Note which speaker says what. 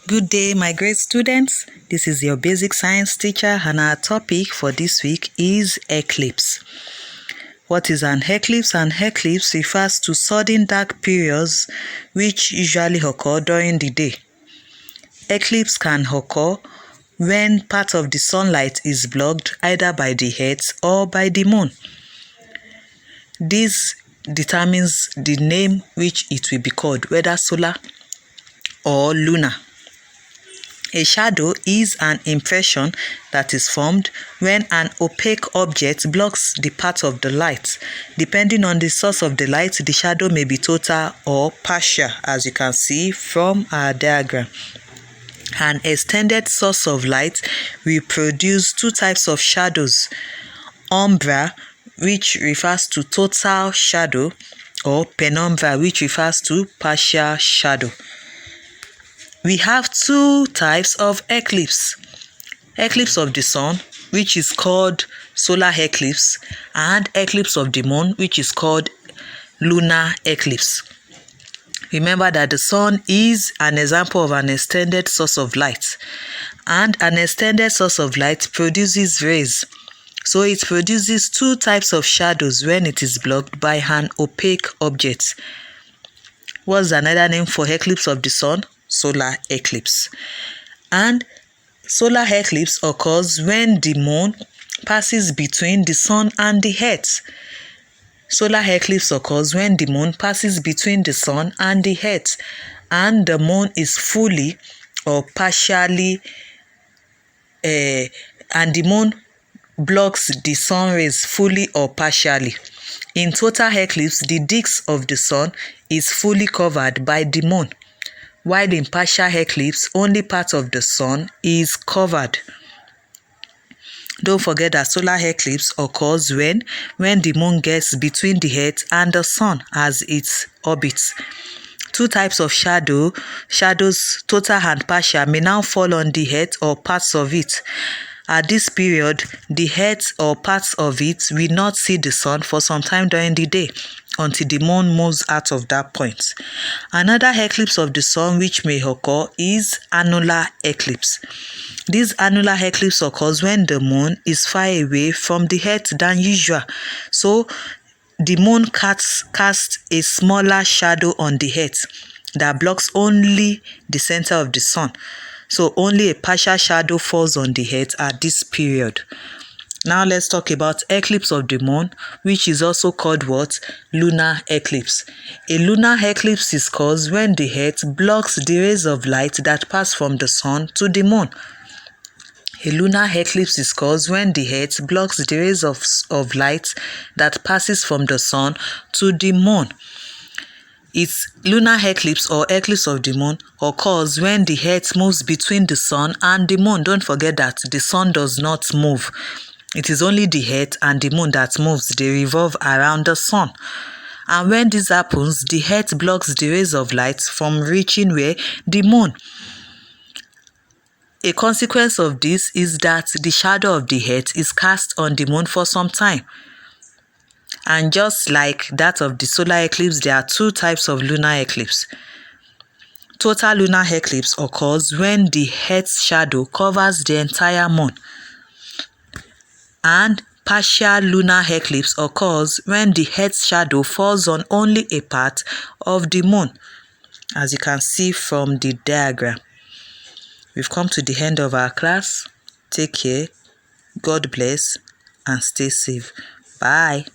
Speaker 1: Good day, my great students. This is your basic science teacher, and our topic for this week is eclipse. What is an eclipse? An eclipse refers to sudden dark periods which usually occur during the day. Eclipse can occur when part of the sunlight is blocked either by the earth or by the moon. This determines the name which it will be called, whether solar or lunar. A shadow is an impression that is formed when an opaque object blocks the path of the light. Depending on the source of the light, the shadow may be total or partial, as you can see from our diagram. An extended source of light will produce two types of shadows: umbra, which refers to total shadow, or penumbra, which refers to partial shadow. We have two types of eclipse. Eclipse of the sun, which is called solar eclipse, and eclipse of the moon, which is called lunar eclipse. Remember that the sun is an example of an extended source of light, and an extended source of light produces rays. So it produces two types of shadows when it is blocked by an opaque object. What's another name for eclipse of the sun? Solar eclipse. And solar eclipse occurs when the moon passes between the sun and the earth. Solar eclipse occurs when the moon passes between the sun and the earth, and the moon is fully or partially and the moon blocks the sun rays fully or partially. In total eclipse, the disk of the sun is fully covered by the moon, while in partial eclipse, only part of the sun is covered. Don't forget that solar eclipse occurs when the moon gets between the earth and the sun as it orbits. Two types of shadows, total and partial, may now fall on the earth or parts of it. At this period, the earth or parts of it will not see the sun for some time during the day, until the moon moves out of that point. Another eclipse of the sun which may occur is annular eclipse. This annular eclipse occurs when the moon is far away from the earth than usual. So the moon casts a smaller shadow on the earth that blocks only the center of the sun. So only a partial shadow falls on the earth at this period. Now let's talk about eclipse of the moon, which is also called what? Lunar eclipse. A lunar eclipse is caused when the earth blocks the rays of light that pass from the sun to the moon. A lunar eclipse is caused when the earth blocks the rays of light that passes from the sun to the moon. Its lunar eclipse or eclipse of the moon occurs when the earth moves between the sun and the moon. Don't forget that the sun does not move. It is only the earth and the moon that moves. They revolve around the sun. And when this happens, the earth blocks the rays of light from reaching where? The moon. A consequence of this is that the shadow of the earth is cast on the moon for some time. And just like that of the solar eclipse, there are two types of lunar eclipse. Total lunar eclipse occurs when the earth's shadow covers the entire moon. And partial lunar eclipse occurs when the earth's shadow falls on only a part of the moon, as you can see from the diagram. We've come to the end of our class. Take care, God bless, and stay safe. Bye.